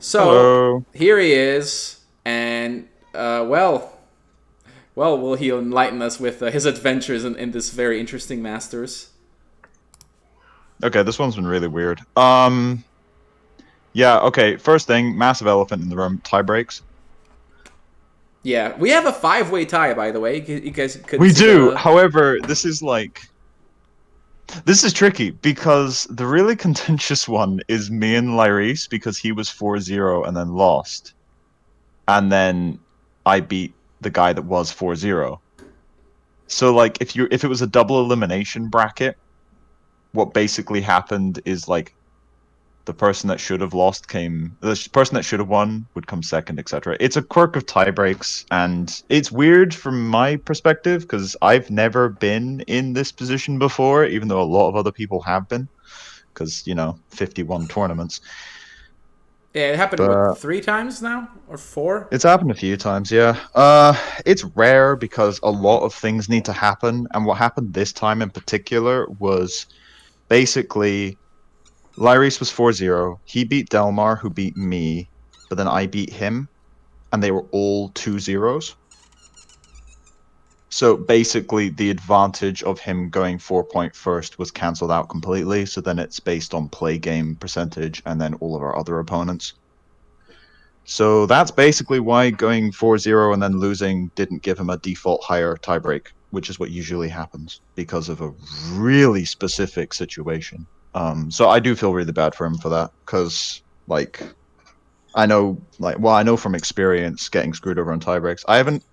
So Hello. here he is, and will he enlighten us with his adventures in this very interesting Masters? Okay, this one's been really weird. Yeah, okay, first thing, massive elephant in the room, tie breaks. Yeah, we have a five-way tie, by the way. You guys couldn't We see do. the. However, this is tricky because the really contentious one is me and Lyrese because he was 4-0 and then lost. And then I beat the guy that was 4-0. So like if it was a double elimination bracket, what basically happened is like the person that should have lost came the person that should have won would come second, etc. It's a quirk of tie breaks, and it's weird from my perspective because I've never been in this position before, even though a lot of other people have been, because 51 tournaments. Yeah, it happened what But three times now or four? it's happened a few times, yeah. It's rare because a lot of things need to happen, and what happened this time in particular was basically Lyrese was 4-0. He beat Delmar, who beat me, but then I beat him, and they were all 2-0s. So basically, the advantage of him going 4 point first was cancelled out completely. So then it's based on play game percentage and then all of our other opponents. So that's basically why going 4-0 and then losing didn't give him a default higher tiebreak, which is what usually happens because of a really specific situation. So I do feel really bad for him for that because, like, I know from experience getting screwed over on tiebreaks. I haven't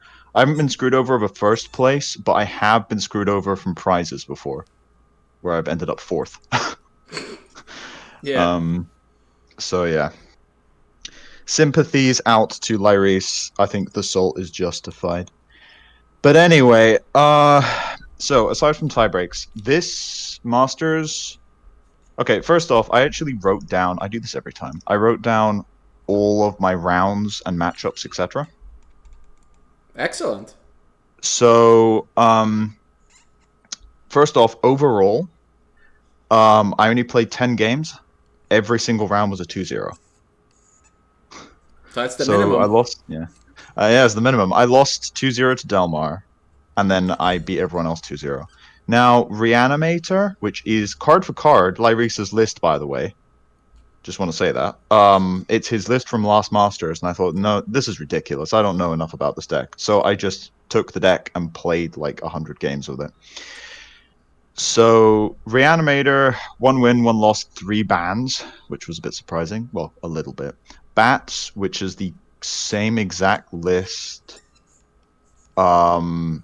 been screwed over of a first place, but I have been screwed over from prizes before, where I've ended up fourth. Yeah. um, so yeah, sympathies out to Lyrese. I think the salt is justified. But anyway, so aside from tiebreaks, this Masters. Okay, first off, I actually wrote down. I do this every time. I wrote down all of my rounds and matchups, etc. Excellent. So, first off, overall, I only played 10 games. Every single round was a 2-0. So that's the So I minimum. lost, yeah. Yeah, it's the minimum. I lost 2-0 to Delmar, and then I beat everyone else 2-0. Now, Reanimator, which is card for card, Lyrisa's list, by the way. Just want to say that. It's his list from last Masters, and I thought, no, this is ridiculous. I don't know enough about this deck. So I just took the deck and played like 100 games with it. So Reanimator, one win, one loss, three bans, which was a bit surprising. Well, a little bit. Bats, which is the same exact list um,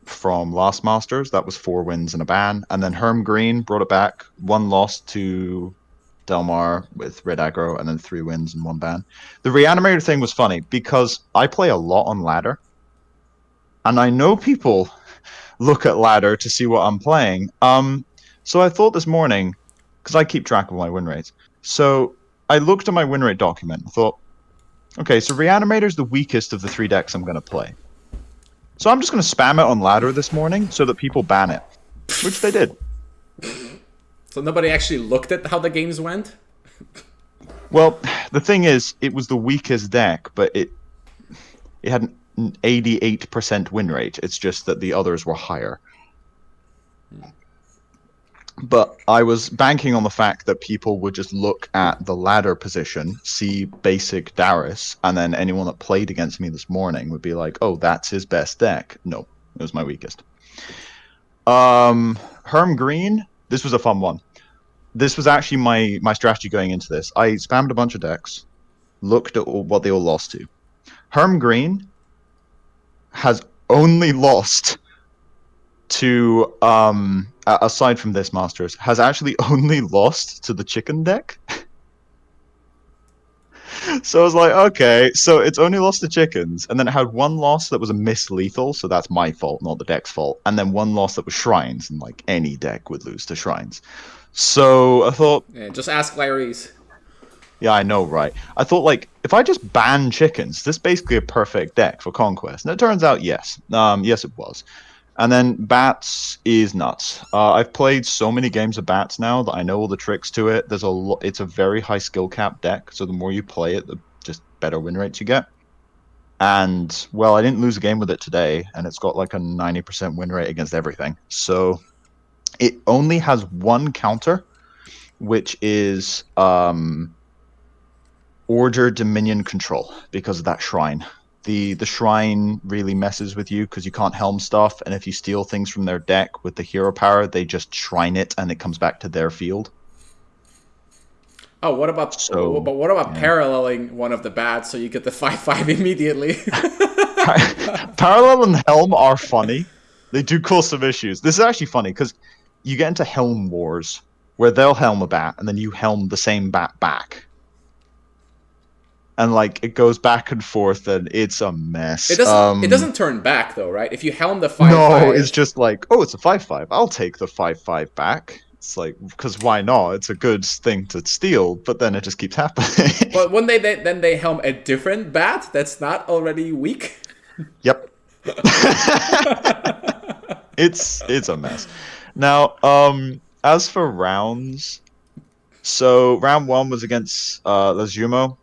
from last Masters. That was 4 wins and a ban. And then Herm Green brought it back. One loss to Delmar with red aggro, and then 3 wins and one ban. The Reanimator thing was funny because I play a lot on ladder, and I know people look at ladder to see what I'm playing. So I thought this morning, because I keep track of my win rates. So I looked at my win rate document and thought, okay, so Reanimator's the weakest of the three decks I'm going to play. So I'm just going to spam it on ladder this morning so that people ban it, which they did. So nobody actually looked at how the games went. Well, the thing is, it was the weakest deck, but it had an 88% win rate. It's just that the others were higher. But I was banking on the fact that people would just look at the ladder position, see basic Darius, and then anyone that played against me this morning would be like, "Oh, that's his best deck." No, it was my weakest. Herm Green. This was a fun one. This was actually my strategy going into this. I spammed a bunch of decks, looked at what they all lost to. Herm Green has only lost to aside from this Masters, has actually only lost to the chicken deck. So I was like, okay, so it's only lost to chickens, and then it had one loss that was a miss lethal, so that's my fault, not the deck's fault, and then one loss that was shrines, and like any deck would lose to shrines. So I thought, Yeah, just ask Larry's. yeah, I know, right? I thought like if I just ban chickens, this is basically a perfect deck for conquest, and it turns out yes, yes it was. And then bats is nuts. I've played so many games of bats now that I know all the tricks to it. There's a lot. It's a very high skill cap deck, so the more you play it, the just better win rates you get. And, well, I didn't lose a game with it today, and it's got like a 90% win rate against everything. So it only has one counter, which is Order Dominion Control, because of that shrine. The shrine really messes with you because you can't helm stuff, and if you steal things from their deck with the hero power, they just shrine it and it comes back to their field. Oh, what about Yeah. paralleling one of the bats so you get the 5/5 immediately? Parallel and Helm are funny. They do cause some issues. This is actually funny because you get into Helm wars where they'll helm a bat and then you helm the same bat back. And like it goes back and forth and it's a mess. It doesn't turn back though, right? If you helm the 5/5. No, it's just like, oh, it's a 5/5. I'll take the 5/5 back. It's like, because why not? It's a good thing to steal, but then it just keeps happening. But when they helm a different bat that's not already weak. Yep. It's a mess. Now, as for rounds, so round 1 was against Lezumo.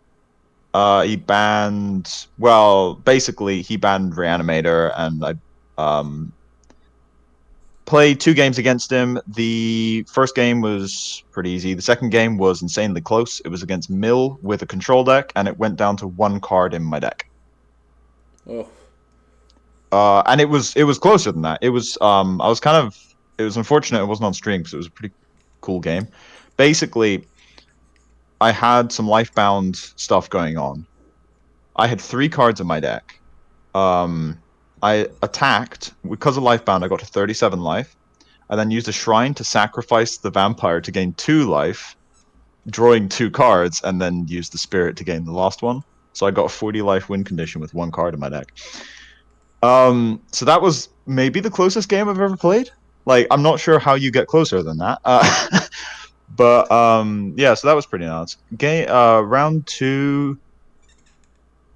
He banned, well, basically he banned Reanimator, and I played 2 games against him. The first game was pretty easy. The second game was insanely close. It was against Mill with a control deck, and it went down to 1 card in my deck. Oh. And it was closer than that. It was it was unfortunate it wasn't on stream because it was a pretty cool game. Basically, I had some Lifebound stuff going on. I had 3 cards in my deck. I attacked because of Lifebound. I got to 37 life. I then used a shrine to sacrifice the vampire to gain 2 life, drawing 2 cards, and then used the spirit to gain the last one. So I got a 40 life win condition with 1 card in my deck. So that was maybe the closest game I've ever played. Like, I'm not sure how you get closer than that. But yeah, so that was pretty nuts. Round 2.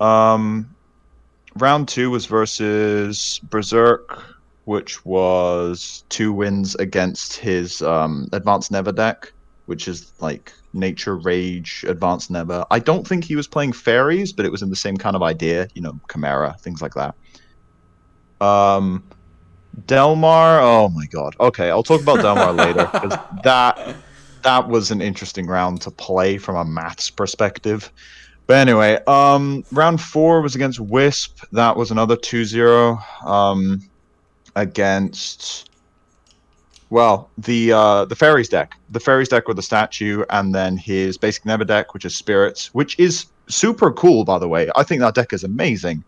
Round 2 was versus Berserk, which was 2 wins against his Advanced Never deck, which is like Nature Rage, Advanced Never. I don't think he was playing Fairies, but it was in the same kind of idea, you know, Chimera, things like that. Delmar, oh my god. Okay, I'll talk about Delmar later, because that was an interesting round to play from a maths perspective. But anyway, round 4 was against Wisp. That was another 2-0 against, well, the Fairies deck. The Fairies deck with the statue, and then his basic Never deck, which is Spirits, which is super cool, by the way. I think that deck is amazing.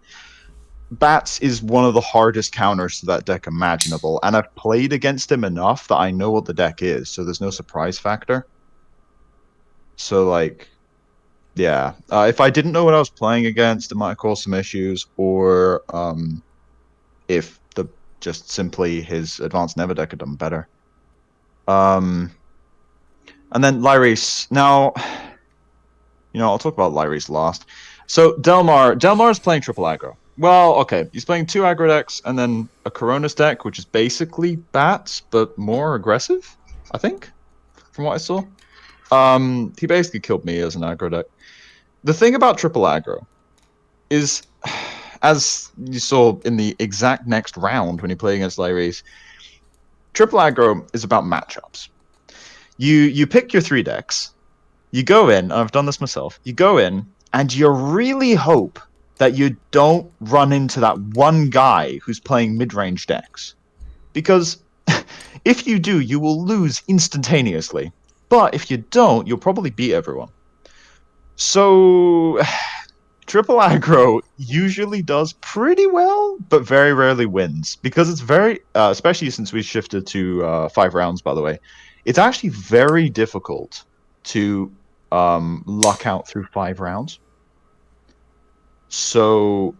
Bats is one of the hardest counters to that deck imaginable, and I've played against him enough that I know what the deck is, so there's no surprise factor. So, like, yeah. If I didn't know what I was playing against, it might have caused some issues, or if just simply his Advanced Never deck had done better. And then Lyris. Now, you know, I'll talk about Lyris last. So Delmar's playing triple aggro. Well, okay, he's playing 2 aggro decks and then a Coronas deck, which is basically bats, but more aggressive, I think, from what I saw. He basically killed me as an aggro deck. The thing about triple aggro is, as you saw in the exact next round when you play against Lyris, triple aggro is about matchups. You pick your 3 decks, you go in, and I've done this myself, you go in, and you really hope that you don't run into that one guy who's playing mid-range decks. Because if you do, you will lose instantaneously. But if you don't, you'll probably beat everyone. So, triple aggro usually does pretty well, but very rarely wins. Because it's very, especially since we shifted to 5 rounds, by the way, it's actually very difficult to luck out through 5 rounds. So,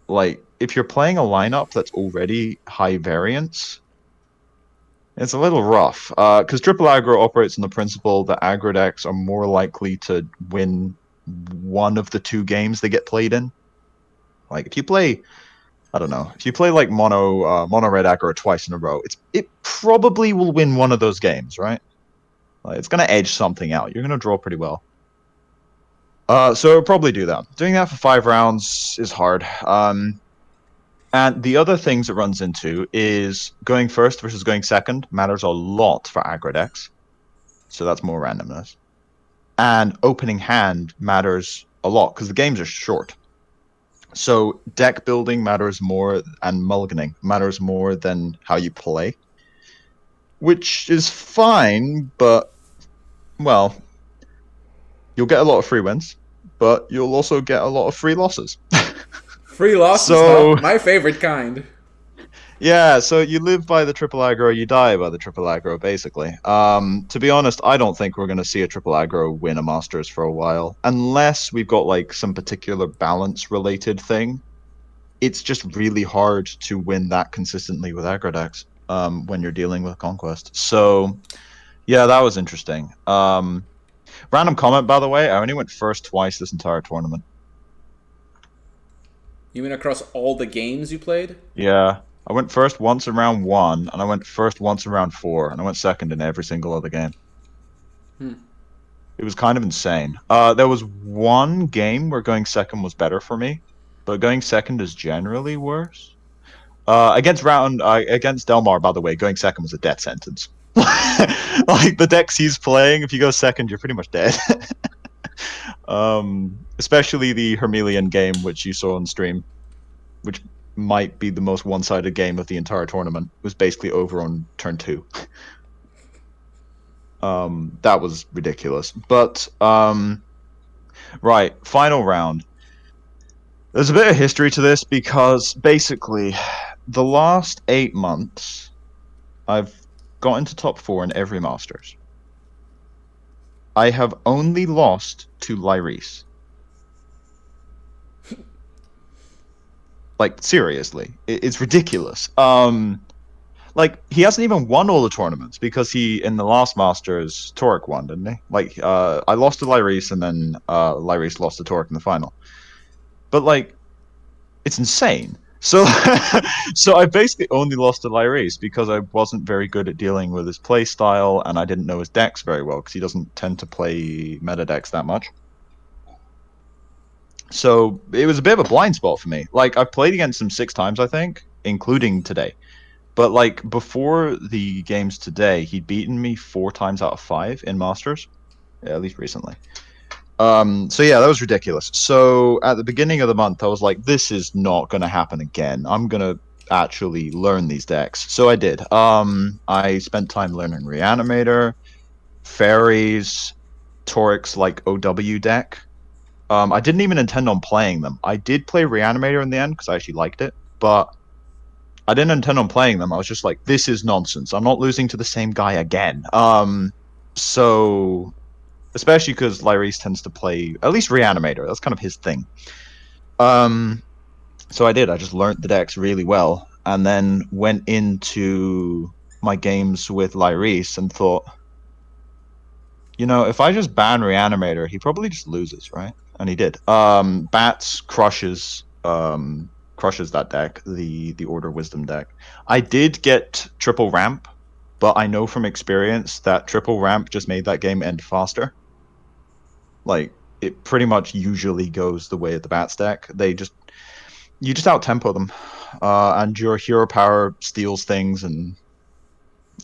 like, if you're playing a lineup that's already high variance, it's a little rough. Because triple aggro operates on the principle that aggro decks are more likely to win one of the 2 games they get played in. Like, if you play, I don't know, if you play like mono red aggro twice in a row, it probably will win one of those games, right? Like, it's gonna edge something out. You're gonna draw pretty well. So I'll probably do that. Doing that for 5 rounds is hard. And the other things it runs into is going first versus going second matters a lot for aggro decks. So that's more randomness. And opening hand matters a lot because the games are short. So deck building matters more, and mulliganing matters more than how you play, which is fine, but, well, you'll get a lot of free wins, but you'll also get a lot of free losses. Free losses, huh? So, My favorite kind. yeah, so you live by the triple aggro, you die by the triple aggro, basically. To be honest, I don't think we're going to see a triple aggro win a Masters for a while, unless we've got like some particular balance-related thing. It's just really hard to win that consistently with aggro decks when you're dealing with Conquest. So, yeah, that was interesting. Random comment, by the way, I only went first twice this entire tournament. You mean across all the games you played? Yeah, I went first once in round 1, and I went first once in round 4, and I went second in every single other game. It was kind of insane. There was one game where going second was better for me, but going second is generally worse. Against Delmar, by the way, going second was a death sentence. Like the decks he's playing, if you go second, you're pretty much dead. Especially the Hermelian game, which you saw on stream, which might be the most one-sided game of the entire tournament. It was basically over on turn 2. That was ridiculous. But right, final round. There's a bit of history to this because basically the last 8 months I've got into top 4 in every Masters. I have only lost to Lyris. Like, seriously. It's ridiculous. Like, he hasn't even won all the tournaments because in the last Masters, Torix won, didn't he? Like, I lost to Lyris and then Lyris lost to Torix in the final. But, like, it's insane. So, so I basically only lost to Lyris because I wasn't very good at dealing with his play style, and I didn't know his decks very well because he doesn't tend to play meta decks that much. So it was a bit of a blind spot for me. Like, I've played against him 6 times, I think, including today. But like before the games today, he'd beaten me 4 times out of 5 in Masters, yeah, at least recently. So yeah, that was ridiculous. So at the beginning of the month, I was like, this is not going to happen again. I'm going to actually learn these decks. So I did. I spent time learning Reanimator, Fairies, Torix, like OW deck. I didn't even intend on playing them. I did play Reanimator in the end because I actually liked it, but I didn't intend on playing them. I was just like, this is nonsense. I'm not losing to the same guy again. So especially because Lyris tends to play at least Reanimator. That's kind of his thing. So I did. I just learned the decks really well, and then went into my games with Lyris and thought, if I just ban Reanimator, he probably just loses, right? And he did. Bats crushes that deck, the Order Wisdom deck. I did get triple ramp, but I know from experience that triple ramp just made that game end faster. Like, it pretty much usually goes the way of the Bats deck. You just out-tempo them, and your hero power steals things, and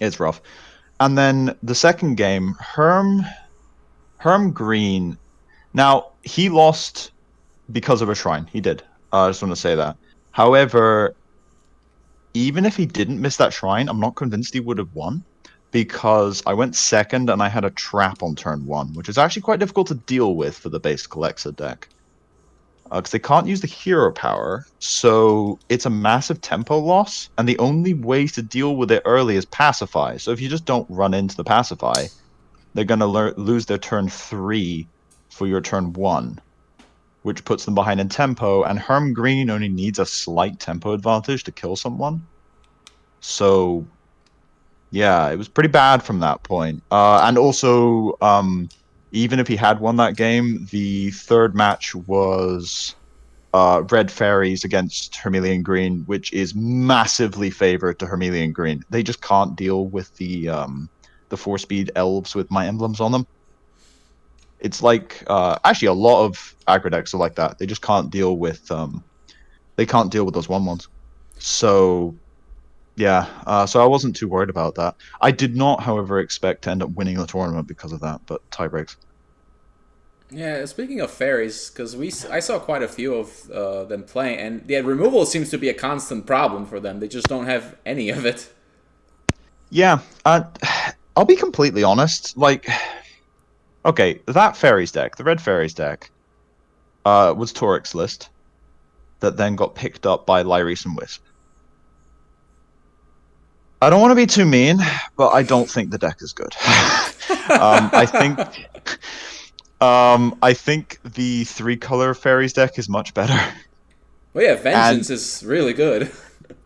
it's rough. And then the second game, Herm Green. Now, he lost because of a shrine. He did. I just want to say that. However, even if he didn't miss that shrine, I'm not convinced he would have won, because I went second and I had a trap on turn 1, which is actually quite difficult to deal with for the basic Alexa deck. Because they can't use the hero power, so it's a massive tempo loss, and the only way to deal with it early is Pacify. So if you just don't run into the Pacify, they're going to lose their turn 3 for your turn 1, which puts them behind in tempo, and Herm Green only needs a slight tempo advantage to kill someone. So, yeah, it was pretty bad from that point. And also, even if he had won that game, the third match was Red Fairies against Hermelian Green, which is massively favored to Hermelian Green. They just can't deal with the 4-speed elves with my emblems on them. It's like actually a lot of aggro decks are like that. They just can't deal with those 1/1s. So yeah, so I wasn't too worried about that. I did not, however, expect to end up winning the tournament because of that, but tie breaks. Yeah, speaking of fairies, because I saw quite a few of them playing, and yeah, removal seems to be a constant problem for them. They just don't have any of it. Yeah, I'll be completely honest. Like, okay, that fairies deck, the red fairies deck, was Torix list that then got picked up by Lyris and Wisp. I don't want to be too mean, but I don't think the deck is good. I think I think the 3-color fairies deck is much better. Well, yeah, And vengeance is really good.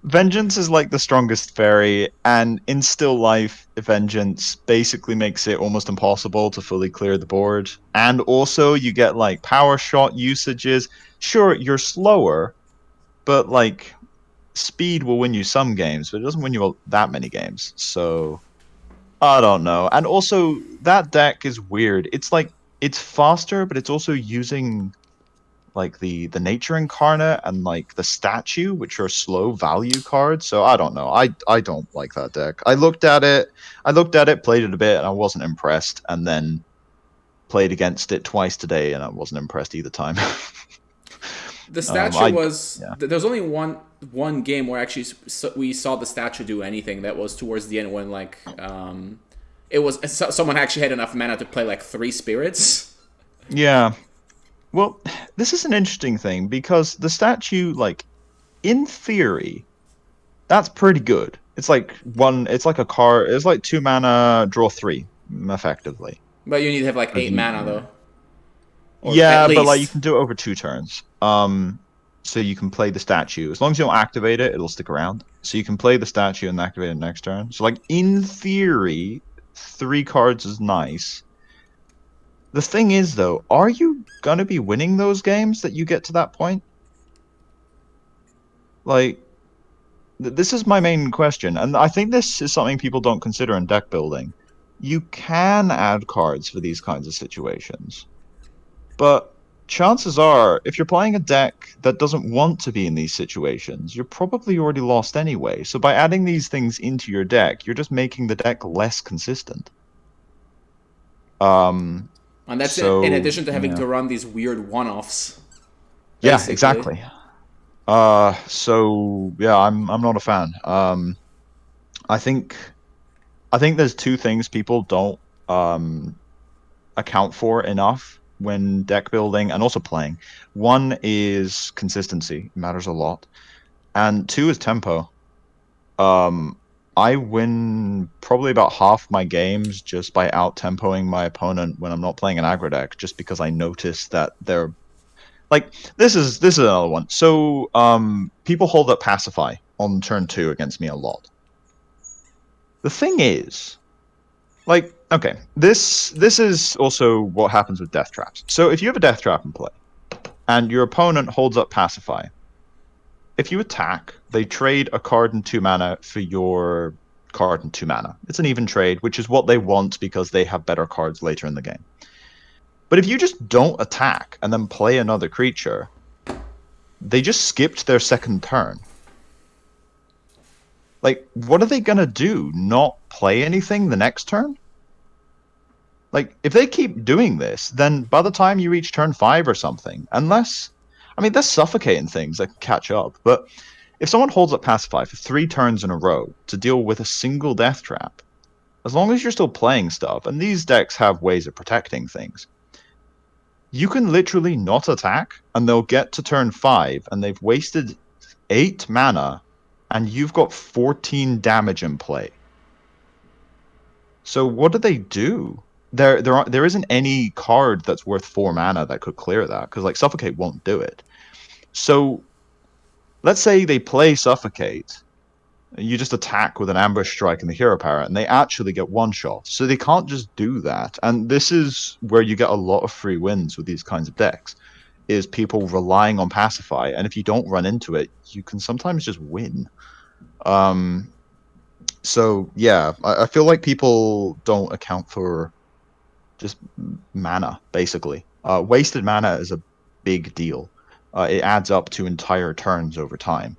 Vengeance is like the strongest fairy, and in still life, Vengeance basically makes it almost impossible to fully clear the board. And also, you get like power shot usages. Sure, you're slower, but like speed will win you some games, but it doesn't win you that many games. So I don't know. And also, that deck is weird. It's like it's faster, but it's also using like the nature incarnate and like the statue, which are slow value cards. So I don't know. I don't like that deck. I looked at it, played it a bit, and I wasn't impressed. And then played against it twice today, and I wasn't impressed either time. The statue I was yeah. there's only one game where actually we saw the statue do anything. That was towards the end when like it was someone actually had enough mana to play like 3 spirits. Yeah. Well, this is an interesting thing because the statue, like in theory, that's pretty good. It's like a card. It's like 2 mana, draw 3, effectively. But you need to have like 8 mana Yeah. though, or at Yeah, but like you least. can do it over 2 turns. So you can play the statue. As long as you don't activate it, it'll stick around. So you can play the statue and activate it next turn. So like in theory, 3 cards is nice. The thing is though, are you gonna be winning those games that you get to that point? Like this is my main question, and I think this is something people don't consider in deck building. You can add cards for these kinds of situations. But chances are, if you're playing a deck that doesn't want to be in these situations, you're probably already lost anyway. So by adding these things into your deck, you're just making the deck less consistent. Um, And that's in so addition to having yeah, to run these weird one-offs, yeah, basically. exactly. So yeah, I'm not a fan. I think I think there's 2 things people don't um account for enough when deck building and also playing. One is consistency, it matters a lot. And 2 is tempo. Um, I win probably about half my games just by out tempoing my opponent when I'm not playing an aggro deck, just because I notice that they're like this is another one. So people hold up pacify on turn 2 against me a lot. The thing is, like, okay, this is also what happens with death traps. So if you have a death trap in play and your opponent holds up pacify, if you attack, they trade a card and 2 mana for your card and 2 mana. It's an even trade, which is what they want because they have better cards later in the game. But if you just don't attack and then play another creature, they just skipped their second turn. Like, what are they gonna do? Not play anything the next turn? Like, if they keep doing this, then by the time you reach turn 5 or something, unless, I mean, they're suffocating things that can catch up, but if someone holds up Pacify for 3 turns in a row to deal with a single death trap, as long as you're still playing stuff, and these decks have ways of protecting things, you can literally not attack, and they'll get to turn 5, and they've wasted 8 mana, and you've got 14 damage in play. So what do they do? There isn't any card that's worth 4 mana that could clear that, because like Suffocate won't do it. So let's say they play Suffocate, you just attack with an ambush strike and the hero power, and they actually get one shot. So they can't just do that. And this is where you get a lot of free wins with these kinds of decks, is people relying on Pacify, and if you don't run into it, you can sometimes just win. So yeah, I feel like people don't account for just mana, basically. Wasted mana is a big deal. It adds up to entire turns over time.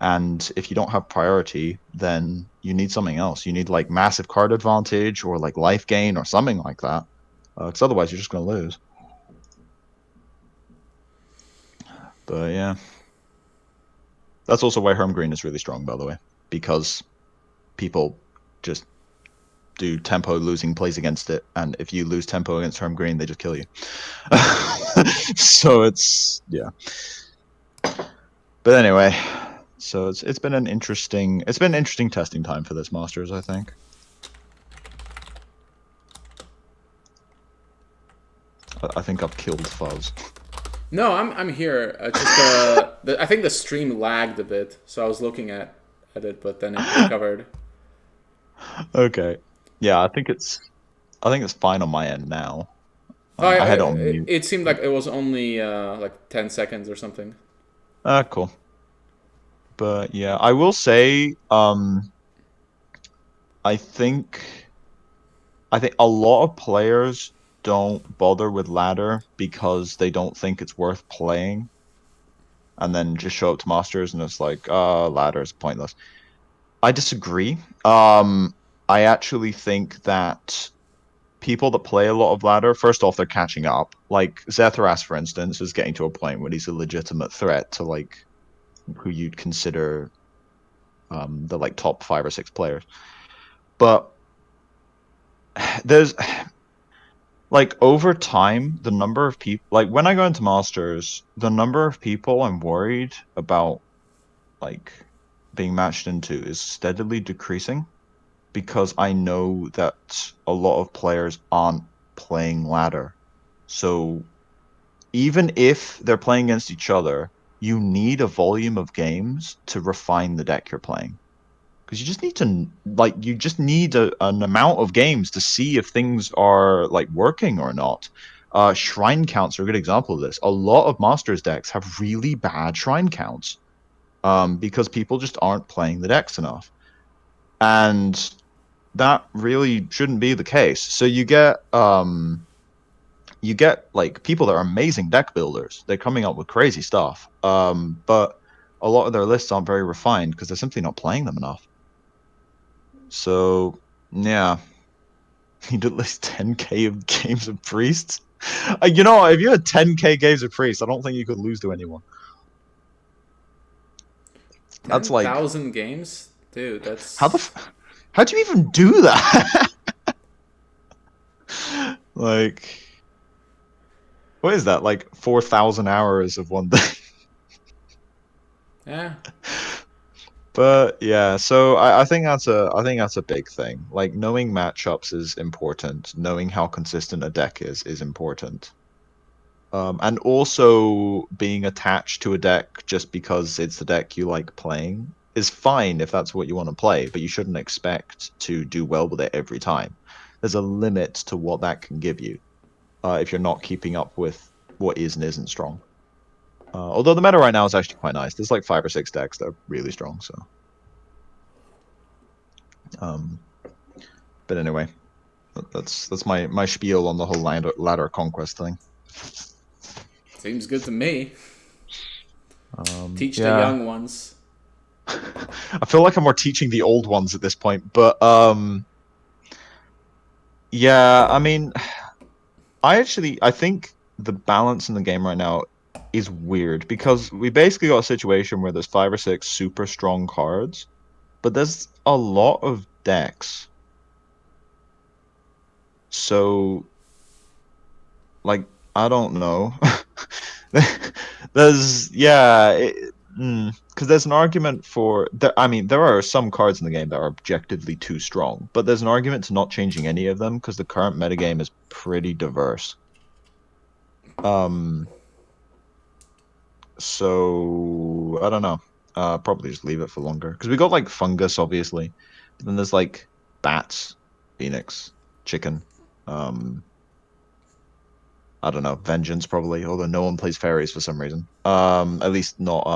And if you don't have priority, then you need something else. You need like massive card advantage or like life gain or something like that. Because otherwise you're just going to lose. But yeah. That's also why Herm Green is really strong, by the way. Because people just do tempo losing plays against it. And if you lose tempo against Herm Green, they just kill you. So it's, yeah. But anyway, so it's been an interesting testing time for this Masters, I think. I think I've killed Fuzz. No, I'm here. Just I think the stream lagged a bit, so I was looking at it, but then it recovered. Okay. Yeah, I think it's fine on my end now. Oh, I had it on mute. it seemed like it was only like 10 seconds or something. Cool. But yeah, I will say, I think a lot of players don't bother with ladder because they don't think it's worth playing, and then just show up to Masters and it's like, ladder is pointless. I disagree. I actually think that people that play a lot of ladder, first off, they're catching up. Like Zethras, for instance, is getting to a point where he's a legitimate threat to like who you'd consider the like top 5 or 6 players. But there's like over time, the number of people, like when I go into Masters, the number of people I'm worried about like being matched into is steadily decreasing because I know that a lot of players aren't playing ladder. So even if they're playing against each other, you need a volume of games to refine the deck you're playing. Because you just need to, like, you just need an amount of games to see if things are, like, working or not. Shrine counts are a good example of this. A lot of Masters decks have really bad shrine counts because people just aren't playing the decks enough. And that really shouldn't be the case. So you get like people that are amazing deck builders. They're coming up with crazy stuff. But a lot of their lists aren't very refined because they're simply not playing them enough. So yeah, you did at least 10k of games of priests. You know, if you had 10k games of priests, I don't think you could lose to anyone. That's like 10,000 games, dude. That's how do you even do that? Like, what is that? Like 4,000 hours of one day. yeah. But yeah, so I think that's a big thing. Like knowing matchups is important. Knowing how consistent a deck is important. And also being attached to a deck just because it's the deck you like playing is fine if that's what you want to play, but you shouldn't expect to do well with it every time. There's a limit to what that can give you if you're not keeping up with what is and isn't strong. Although the meta right now is actually quite nice. There's like 5 or 6 decks that are really strong. So, but anyway, that's my spiel on the whole ladder conquest thing. Seems good to me. Teach the young ones. I feel like I'm more teaching the old ones at this point, but yeah, I mean, I think the balance in the game right now is weird because we basically got a situation where there's 5 or 6 super strong cards, but there's a lot of decks. So, like, I don't know. There's because there's an argument for I mean, there are some cards in the game that are objectively too strong, but there's an argument to not changing any of them because the current metagame is pretty diverse. So I don't know. Probably just leave it for longer because we got like fungus, obviously. But then there's like bats, phoenix, chicken. I don't know, vengeance probably. Although no one plays fairies for some reason. At least not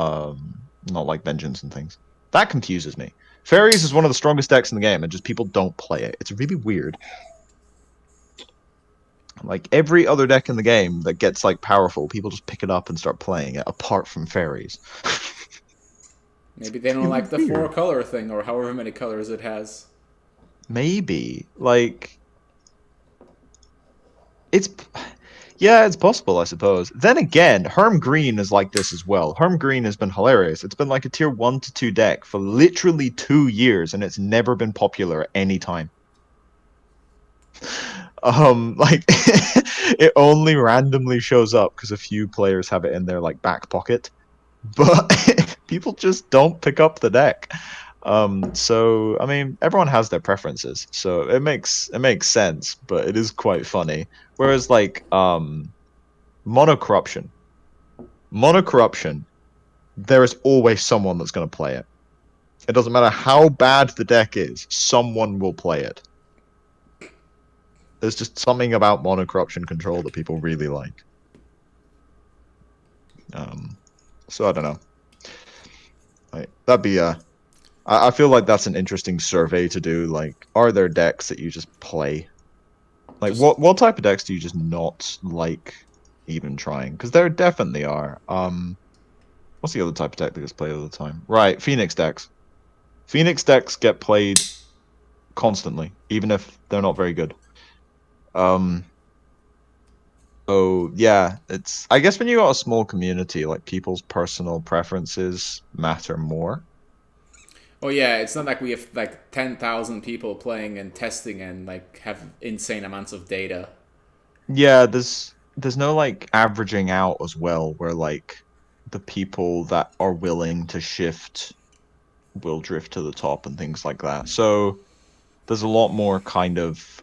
like vengeance and things. That confuses me. Fairies is one of the strongest decks in the game, and just people don't play it. It's really weird. Like every other deck in the game that gets like powerful, people just pick it up and start playing it. Apart from Fairies. Maybe they don't Really like the weird. 4-color thing, or however many colors it has. Maybe like it's yeah, it's possible, I suppose. Then again, Herm Green is like this as well. Herm Green has been hilarious. It's been like a tier 1 to 2 deck for literally 2 years, and it's never been popular at any time. Like it only randomly shows up because a few players have it in their like back pocket, but people just don't pick up the deck. So I mean, everyone has their preferences, so it makes sense, but it is quite funny. Whereas like monocorruption, monocorruption, there is always someone that's going to play it. It doesn't matter how bad the deck is, someone will play it. There's just something about monocorruption control that people really like. So I don't know. That'd be I feel like that's an interesting survey to do. Like, are there decks that you just play? Like, what type of decks do you just not like even trying? Because there definitely are. What's the other type of deck that gets played all the time? Right, Phoenix decks. Phoenix decks get played constantly, even if they're not very good. So yeah, it's I guess when you got a small community, like people's personal preferences matter more. Oh yeah, it's not like we have like 10,000 people playing and testing and like have insane amounts of data. Yeah, there's no like averaging out as well, where like the people that are willing to shift will drift to the top and things like that. So there's a lot more kind of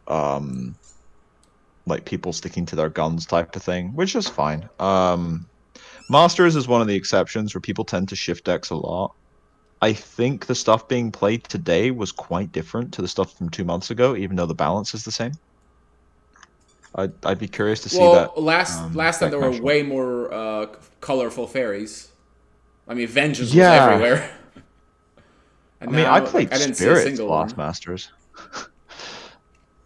like people sticking to their guns type of thing, which is fine. Masters is one of the exceptions where people tend to shift decks a lot. I think the stuff being played today was quite different to the stuff from 2 months ago, even though the balance is the same. I'd be curious to see Well, that last time deck there were matchup. way more colorful fairies. I mean, vengeance was Yeah, everywhere, and I mean, I now like played I didn't see a Spirits single last one. Masters.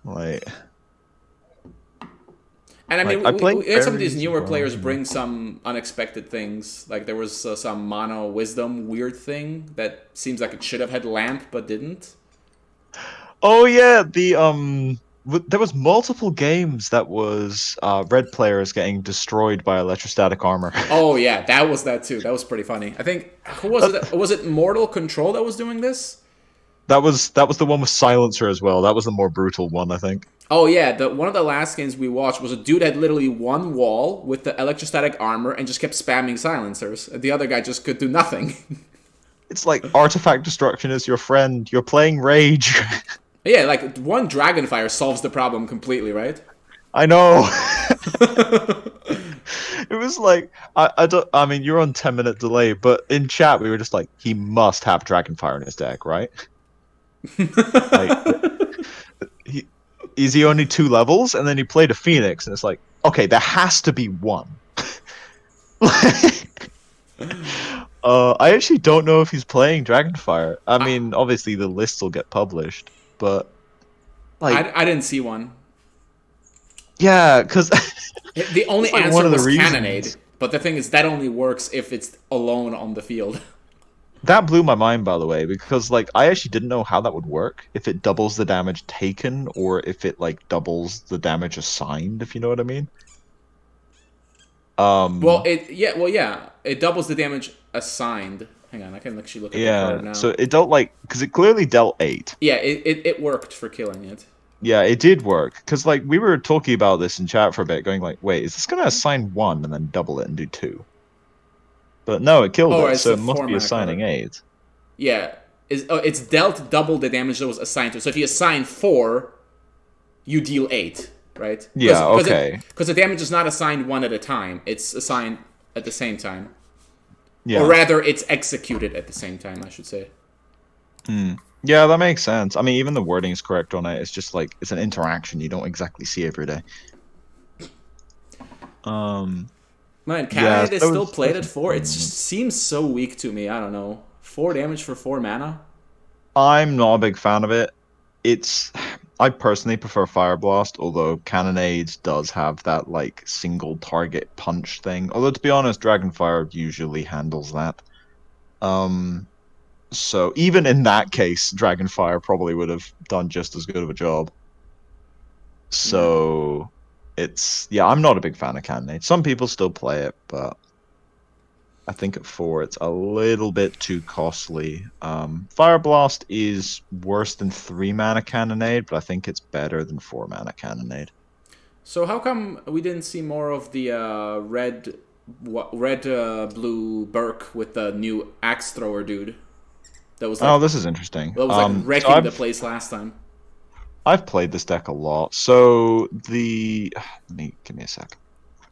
like, And I mean, I played we had some of these Fairies as newer well. players bring some unexpected things. Like there was some mono wisdom weird thing that seems like it should have had lamp but didn't. Oh yeah, there was multiple games that was red players getting destroyed by electrostatic armor. Oh yeah, that was that too. That was pretty funny. I think who was it? That, Was it Mortal Control that was doing this? that was the one with silencer as well. That was the more brutal one, I think. Oh yeah, the one of the last games we watched was a dude had literally one wall with the electrostatic armor and just kept spamming silencers. The other guy just could do nothing. It's like artifact destruction is your friend. You're playing Rage. Yeah, like one Dragonfire solves the problem completely, right? I know. It was like I don't. I mean, you're on 10-minute delay, but in chat we were just like, he must have Dragonfire in his deck, right? Like, he is he only 2 levels, and then he played a Phoenix, and it's like, okay, there has to be one. I actually don't know if he's playing Dragonfire. I I, mean, obviously the lists will get published, but like, I didn't see one. yeah, because The only it's like one answer of the was Cannonade, reasons. but the thing is that only works if it's alone on the field. That blew my mind, by the way, because like I actually didn't know how that would work, if it doubles the damage taken or if it like doubles the damage assigned, if you know what I mean. Well, Um, it doubles the damage assigned. Hang on, I can actually look at the card yeah, now. so it dealt like because it clearly dealt 8. Yeah, it worked for killing it. Yeah, it did work because like we were talking about this in chat for a bit, going like, wait, is this gonna assign 1 and then double it and do 2? But no, it killed Oh, it, it's so the it must four be mana assigning card. 8. Yeah, it's dealt double the damage that was assigned to. So if you assign 4, you deal 8, right? Yeah, okay. Because the damage is not assigned one at a time. It's assigned at the same time, or Yeah. rather, it's executed at the same time. I should say. Hmm. Yeah, that makes sense. I mean, even the wording is correct on it. It's just like it's an interaction you don't exactly see every day. Um, Man, yeah, Cannonade is still played at 4. It just seems so weak to me. I don't know. 4 damage for 4 mana. I'm not a big fan of it. It's I personally prefer Fire Blast, although Cannonade does have that like single target punch thing. Although to be honest, Dragonfire usually handles that. Um, so even in that case, Dragonfire probably would have done just as good of a job. Yeah. So it's yeah, I'm not a big fan of Cannonade. Some people still play it, but I think at 4 it's a little bit too costly. Fire Blast is worse than 3 mana Cannonade, but I think it's better than 4 mana Cannonade. So how come we didn't see more of the blue Burke with the new axe thrower dude? That was like Oh, this is interesting. So wrecking the place last time. I've played this deck a lot. So the let me give me a sec.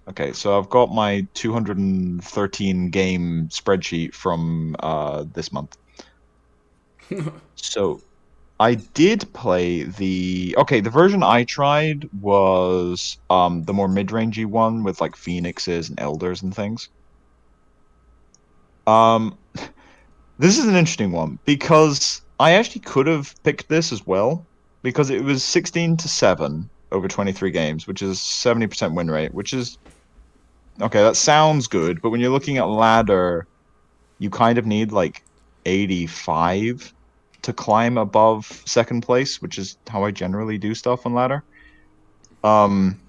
Okay, so I've got my 213 game spreadsheet from this month. So I did play the version I tried was the more mid-rangey one with like phoenixes and elders and things. Um this is an interesting one because I actually could have picked this as well because it was 16-7 over 23 games, which is 70% win rate, which is okay, that sounds good, but when you're looking at ladder, you kind of need like 85 to climb above second place, which is how I generally do stuff on ladder. Um,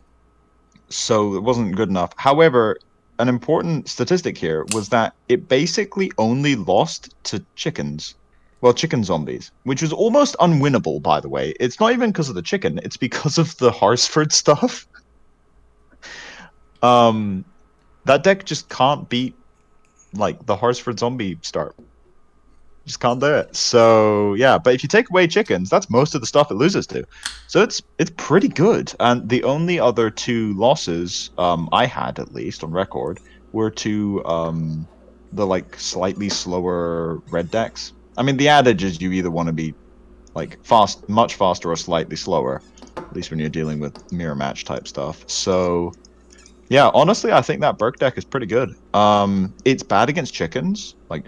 so it wasn't good enough. However, an important statistic here was that it basically only lost to chickens. Well, chicken zombies, which was almost unwinnable, by the way. It's not even because of the chicken, it's because of the Harsford stuff. Um, that deck just can't beat like the Harsford zombie start. Just can't do it. So yeah, but if you take away chickens, that's most of the stuff it loses to. So it's pretty good. And the only other 2 losses I had at least on record were to the like slightly slower red decks. I mean the adage is you either want to be like fast, much faster or slightly slower, at least when you're dealing with mirror match type stuff. So yeah, honestly, I think that Burke deck is pretty good. It's bad against chickens, like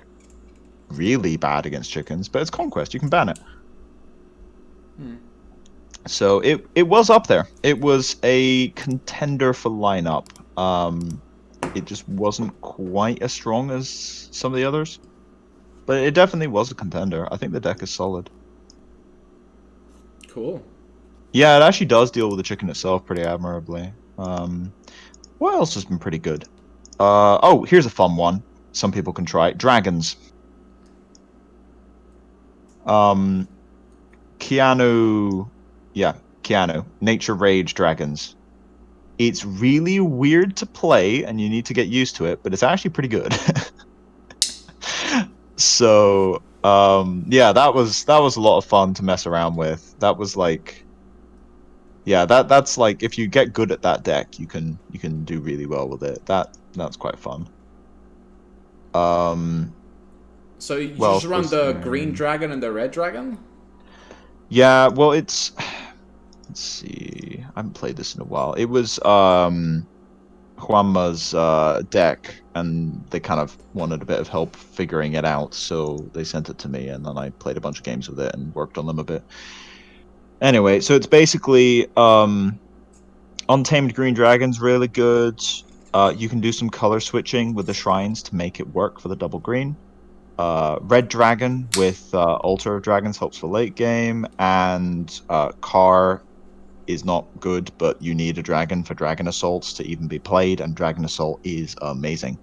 really bad against chickens, but it's Conquest. You can ban it. So it was up there. It was a contender for lineup. It just wasn't quite as strong as some of the others, but it definitely was a contender. I think the deck is solid. Cool. Yeah, it actually does deal with the chicken itself pretty admirably. What else has been pretty good? Oh, here's a fun one. Some people can try dragons. Keanu, yeah, Keanu, Nature Rage Dragons. It's really weird to play, and you need to get used to it, but it's actually pretty good. So, yeah, that was a lot of fun to mess around with. That was like, yeah, that's like if you get good at that deck, you can do really well with it. That's quite fun. So you What just else run was the there? green dragon and the red dragon? Yeah, well, it's let's see. I haven't played this in a while. It was Juanma's deck, and they kind of wanted a bit of help figuring it out, so they sent it to me, and then I played a bunch of games with it and worked on them a bit. Anyway, so it's basically Untamed Green Dragon's really good. You can do some color switching with the shrines to make it work for the double green. Red Dragon with Altar of Dragons helps for late game, and Car is not good, but you need a dragon for Dragon Assaults to even be played, and Dragon Assault is amazing.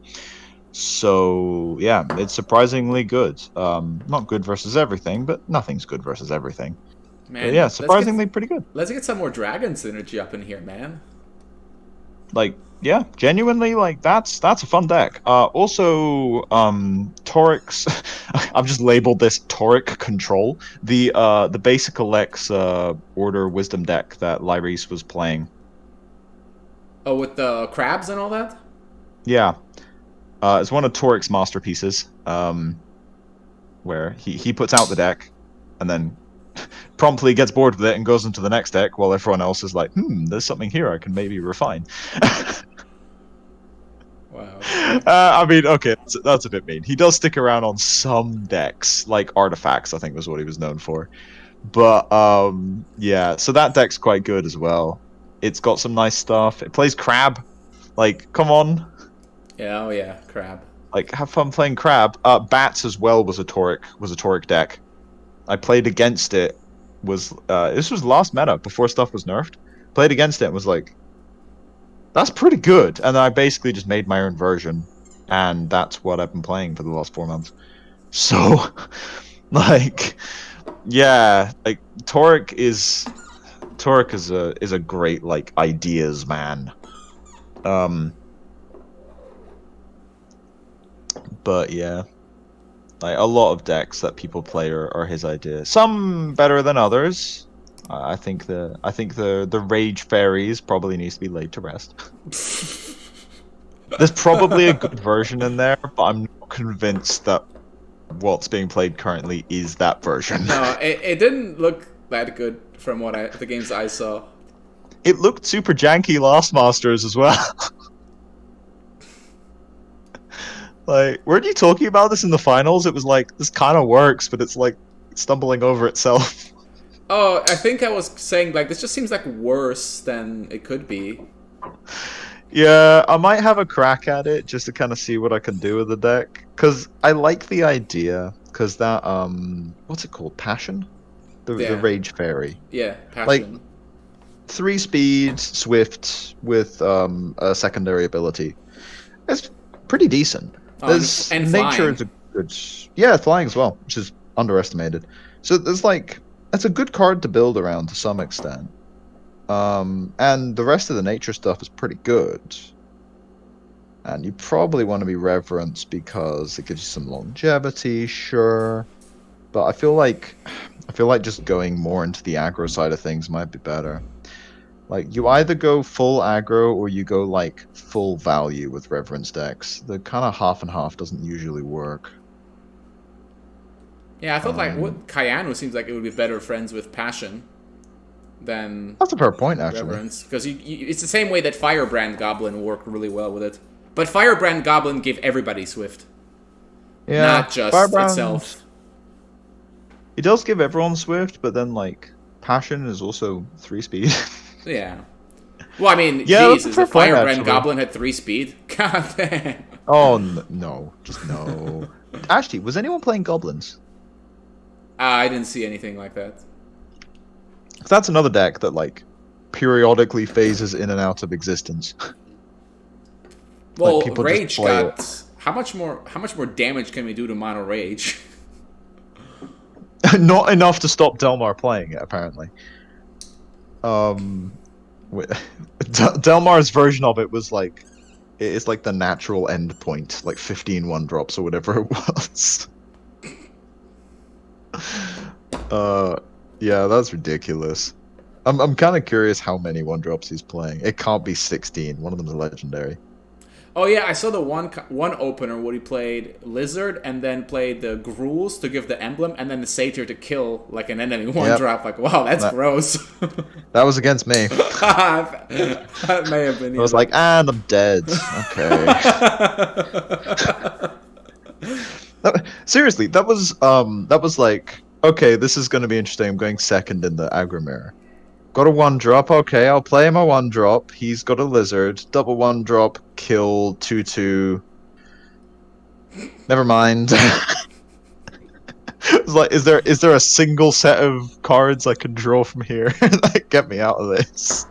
So yeah, it's surprisingly good. Not good versus everything, but nothing's good versus everything. But Man, yeah, surprisingly pretty good. let's get some more dragon synergy up in here, man. Like yeah, genuinely like that's a fun deck. Also Torix I've just labeled this Toric Control. The basic Alex Order Wisdom deck that Lyris was playing. Oh, with the crabs and all that? Yeah. It's one of Toric's masterpieces. Where he puts out the deck and then promptly gets bored with it and goes into the next deck while everyone else is like, there's something here I can maybe refine. Wow. I mean, okay, that's a bit mean. He does stick around on some decks, like Artifacts, I think was what he was known for. But yeah, so that deck's quite good as well. It's got some nice stuff. It plays Crab. Like, come on. Yeah, oh yeah, crab. Like, have fun playing Crab. Bats as well was a Toric deck. I played against it. Was this was last meta before stuff was nerfed? Played against it and was like, that's pretty good. And then I basically just made my own version, and that's what I've been playing for the last 4 months. So, like, yeah, like Torix is a great like ideas man. But yeah, like a lot of decks that people play are his ideas. Some better than others. I think the Rage Fairies probably needs to be laid to rest. There's probably a good version in there, but I'm not convinced that what's being played currently is that version. No, it didn't look that good from the games I saw. It looked super janky last Masters as well. Like, weren't you talking about this in the finals? It was like, this kind of works, but it's like stumbling over itself. Oh, I think I was saying, like, this just seems like worse than it could be. Yeah, I might have a crack at it just to kind of see what I can do with the deck. Because I like the idea, because that, what's it called? Passion? The Rage Fairy. Yeah, Passion. Like, 3 speed, swift, with a secondary ability. It's pretty decent. There's and nature flying. is a good, yeah, flying as well, which is underestimated. So there's like, it's a good card to build around to some extent. And the rest of the nature stuff is pretty good. And you probably want to be reverenced because it gives you some longevity, sure. But I feel like just going more into the aggro side of things might be better. Like, you either go full aggro or you go, like, full value with Reverence decks. The kind of half and half doesn't usually work. Yeah, I thought, like, Kayanu seems like it would be better friends with Passion than That's a fair point, actually. Reverence. Because it's the same way that Firebrand Goblin worked really well with it. But Firebrand Goblin gave everybody Swift. Yeah, not just Firebrand, itself. It does give everyone Swift, but then, like, Passion is also 3 speed. Yeah. Well, I mean, yeah, Jesus, the Firebrand Goblin had 3 speed? God damn. Oh, no. Just no. Actually, was anyone playing Goblins? I didn't see anything like that. That's another deck that, like, periodically phases in and out of existence. Well, like, Rage got... How much more damage can we do to Mono Rage? Not enough to stop Delmar playing it, apparently. Delmar's version of it was like, it's like the natural end point, like 15 1-drops or whatever it was. Yeah, that's ridiculous. I'm kind of curious how many 1-drops he's playing. It can't be 16. One of them's a legendary. Oh yeah, I saw the one opener where he played Lizard and then played the Gruels to give the emblem and then the Satyr to kill like an enemy 1-drop. Like, wow, that's gross. That was against me. That may have been. I was like, and I'm dead. Okay. Seriously, that was like, okay, this is going to be interesting. I'm going second in the aggro mirror. Got a 1-drop. Okay, I'll play my 1-drop. He's got a Lizard. Double 1-drop. Kill 2/2. Never mind. It's like, is there a single set of cards I can draw from here that get me out of this?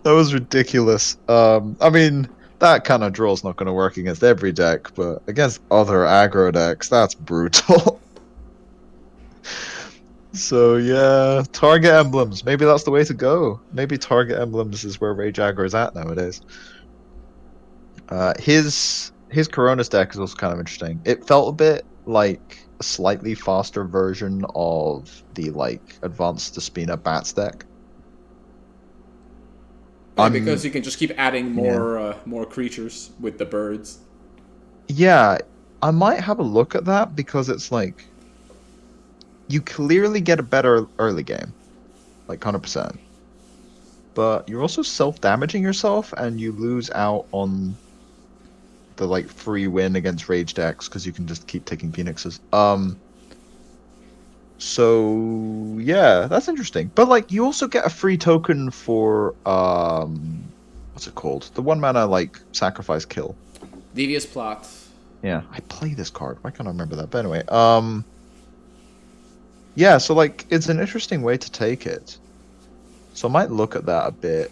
That was ridiculous. I mean, that kind of draw's not going to work against every deck, but against other aggro decks, that's brutal. So yeah, target emblems. Maybe that's the way to go. Maybe target emblems is where Rage Aggro is at nowadays. His Coronas deck is also kind of interesting. It felt a bit like a slightly faster version of the like Advanced Despina Bats deck. Yeah, because you can just keep adding more creatures with the birds. Yeah, I might have a look at that because it's like, you clearly get a better early game, like 100%. But you're also self-damaging yourself, and you lose out on the like free win against Rage decks because you can just keep taking Phoenixes. So yeah, that's interesting. But like, you also get a free token for what's it called? The 1 mana like sacrifice kill. Devious plot. Yeah, I play this card. Why can't I remember that? But anyway, yeah. So like, it's an interesting way to take it. So I might look at that a bit.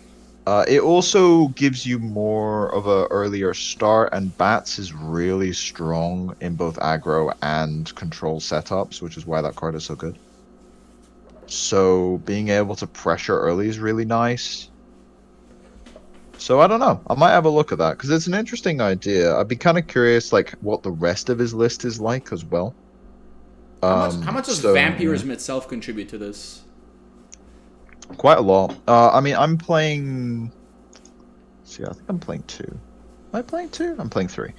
It also gives you more of a earlier start, and Bats is really strong in both aggro and control setups, which is why that card is so good. So being able to pressure early is really nice. So I don't know. I might have a look at that because it's an interesting idea. I'd be kind of curious, like what the rest of his list is like as well. How much does So yeah, vampirism itself contribute to this? quite a lot. I mean, I'm playing. See, I think I'm playing two. Am I playing two? I'm playing three.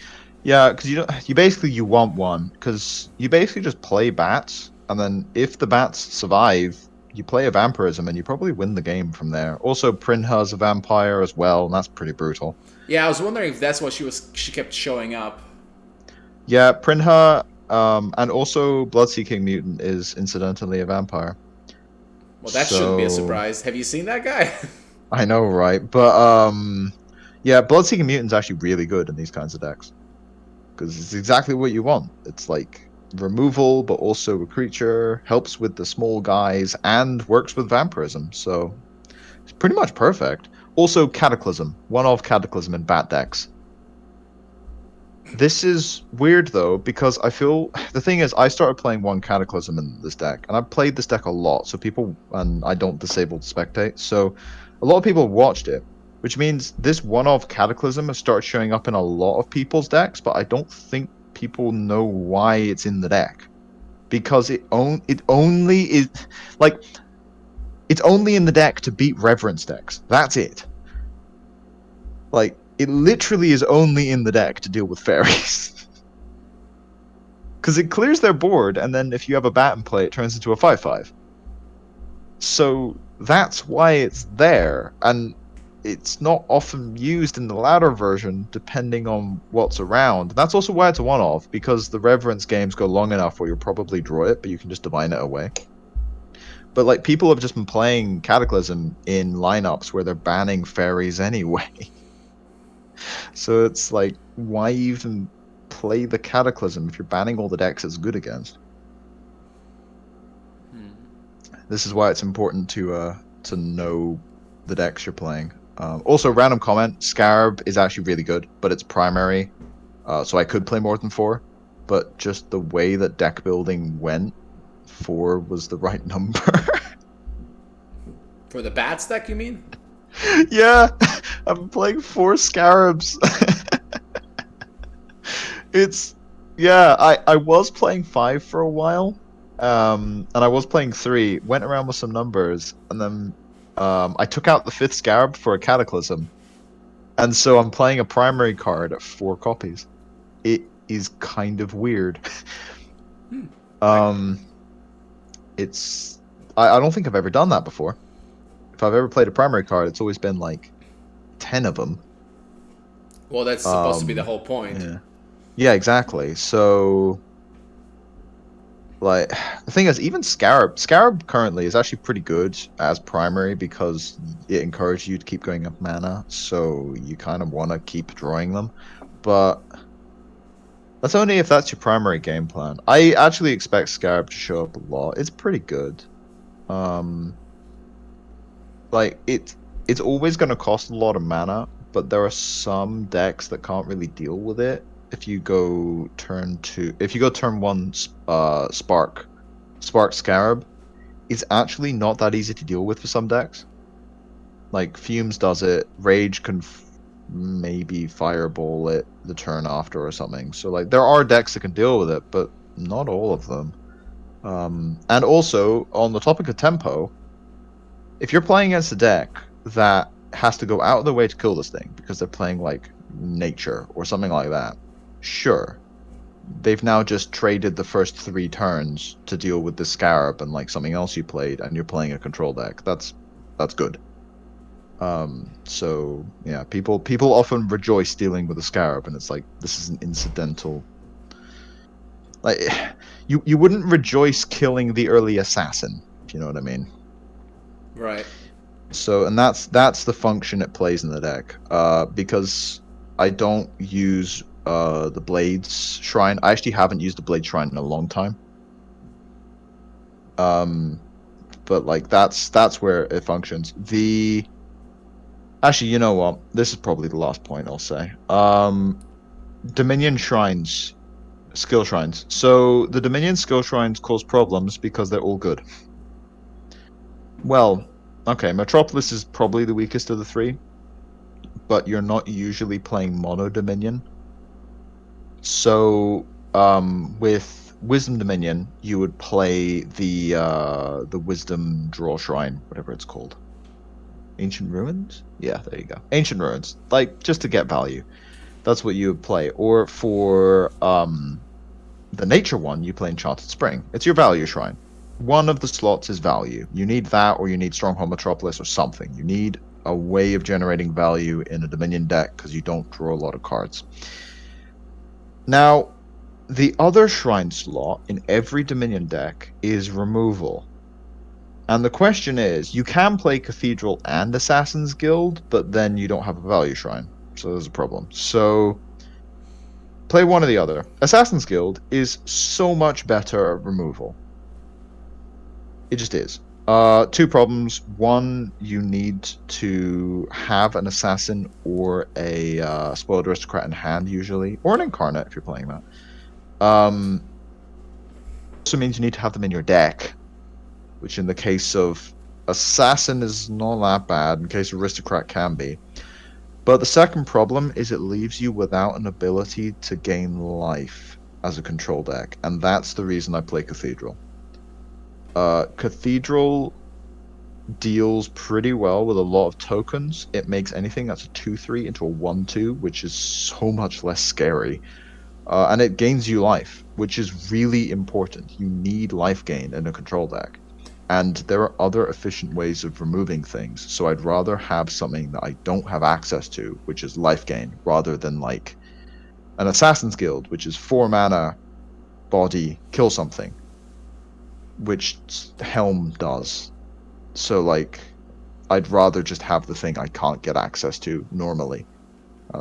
Yeah, because you don't. You basically you want one because you basically just play bats, and then if the bats survive, you play a vampirism, and you probably win the game from there. Also, Prinha's a vampire as well, and that's pretty brutal. Yeah, I was wondering if that's why she kept showing up. Yeah, Prinha, and also Bloodseeking Mutant is incidentally a vampire. Well, that shouldn't be a So surprise. Have you seen that guy? I know, right? But yeah, Bloodseeking Mutant's actually really good in these kinds of decks because it's exactly what you want. It's like removal, but also a creature, helps with the small guys, and works with vampirism. So it's pretty much perfect. Also, Cataclysm, one of Cataclysm in bat decks. This is weird though, because I feel the thing is I started playing one Cataclysm in this deck, and I've played this deck a lot, so people and I don't disable the spectate, so a lot of people watched it, which means this one-off Cataclysm has started showing up in a lot of people's decks, but I don't think people know why it's in the deck. Because it only is like it's only in the deck to beat Reverence decks. That's it. Like it literally is only in the deck to deal with fairies. Because it clears their board, and then if you have a bat in play, it turns into a 5/5. So that's why it's there, and it's not often used in the latter version, depending on what's around. That's also why it's a one-off, because the Reverence games go long enough where you'll probably draw it, but you can just divine it away. But like people have just been playing Cataclysm in lineups where they're banning fairies anyway. So it's like, why even play the Cataclysm if you're banning all the decks it's good against? This is why it's important to know the decks you're playing. Also, random comment: Scarab is actually really good, but it's primary, so I could play more than four. But just the way that deck building went, four was the right number. For the bats deck, you mean? Yeah, I'm playing four Scarabs. It's yeah, I was playing five for a while, and I was playing three. Went around with some numbers, and then I took out the fifth Scarab for a Cataclysm, and so I'm playing a primary card at 4 copies. It is kind of weird. um, it's I don't think I've ever done that before. If I've ever played a primary card, it's always been like 10 of them. Well, that's supposed to be the whole point. Yeah. Yeah, exactly. So, like, the thing is, even Scarab currently is actually pretty good as primary because it encourages you to keep going up mana, so you kind of want to keep drawing them. But that's only if that's your primary game plan. I actually expect Scarab to show up a lot. It's pretty good. Um, like it's always going to cost a lot of mana, but there are some decks that can't really deal with it. If you go turn one, Spark Scarab, it's actually not that easy to deal with for some decks. Like Fumes does it, Rage can maybe Fireball it the turn after or something. So like there are decks that can deal with it, but not all of them. And also on the topic of tempo, if you're playing against a deck that has to go out of their way to kill this thing because they're playing like Nature or something like that, sure. They've now just traded the first 3 turns to deal with the Scarab and like something else you played, and you're playing a control deck. That's good. So yeah, people often rejoice dealing with the Scarab, and it's like this is an incidental Like, you wouldn't rejoice killing the early assassin, if you know what I mean. Right. So, and that's the function it plays in the deck. Because I don't use the Blades Shrine. I actually haven't used the Blade Shrine in a long time. But like that's where it functions. Actually, you know what? This is probably the last point I'll say. Dominion Shrines, skill shrines. So the Dominion skill shrines cause problems because they're all good. Well, okay, Metropolis is probably the weakest of the three, but you're not usually playing mono Dominion. So, with Wisdom Dominion, you would play the Wisdom Draw Shrine, whatever it's called. Ancient Ruins? Yeah, there you go. Ancient Ruins, like just to get value. That's what you would play. Or for the Nature one, you play Enchanted Spring. It's your value shrine. One of the slots is value. You need that, or you need Stronghold Metropolis, or something. You need a way of generating value in a Dominion deck because you don't draw a lot of cards. Now, the other shrine slot in every Dominion deck is removal. And the question is, you can play Cathedral and Assassin's Guild, but then you don't have a value shrine. So there's a problem. So play one or the other. Assassin's Guild is so much better at removal. It just is. Two problems. One, you need to have an assassin or a spoiled aristocrat in hand usually, or an incarnate if you're playing that. Also means you need to have them in your deck, which in the case of assassin is not that bad. In case of aristocrat can be. But the second problem is it leaves you without an ability to gain life as a control deck, and that's the reason I play Cathedral. Cathedral deals pretty well with a lot of tokens. It makes anything that's a 2/3 into a 1/2, which is so much less scary. And it gains you life, which is really important. You need life gain in a control deck. And there are other efficient ways of removing things, so I'd rather have something that I don't have access to, which is life gain, rather than like an Assassin's Guild, which is 4 mana, body, kill something, which Helm does. So like, I'd rather just have the thing I can't get access to normally.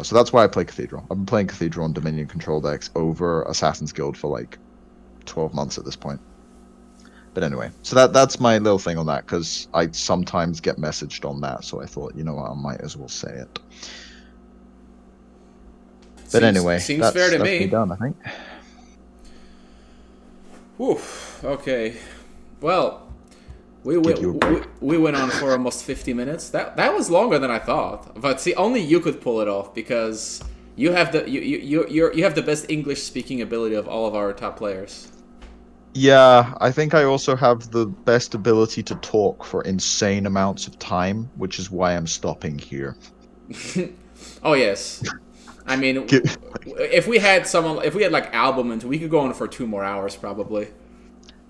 So that's why I play Cathedral. I've been playing Cathedral on Dominion control decks over Assassin's Guild for like 12 months at this point. But anyway, so that's my little thing on that, because I sometimes get messaged on that, so I thought, you know what, I might as well say it. But anyway, seems fair to me. Me done, I think. Whew, okay. Well, we went on for almost 50 minutes. That was longer than I thought. But see, only you could pull it off because you have you have the best English speaking ability of all of our top players. Yeah, I think I also have the best ability to talk for insane amounts of time, which is why I'm stopping here. Oh yes. I mean, if we had like Album, we could go on for 2 more hours probably.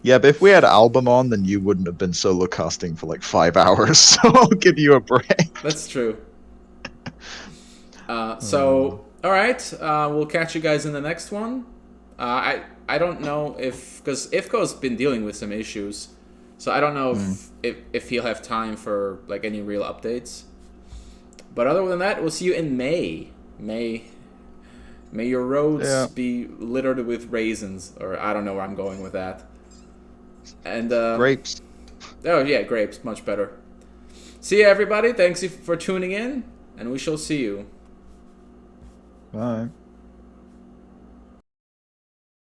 Yeah, but if we had Album on, then you wouldn't have been solo casting for like 5 hours, so I'll give you a break. That's true. So, all right, we'll catch you guys in the next one. I don't know because Ifko's been dealing with some issues, so I don't know if he'll have time for like any real updates. But other than that, we'll see you in May. May your roads be littered with raisins, or I don't know where I'm going with that. And grapes. Oh yeah, grapes, much better. See you, everybody. Thanks for tuning in, and we shall see you. Bye.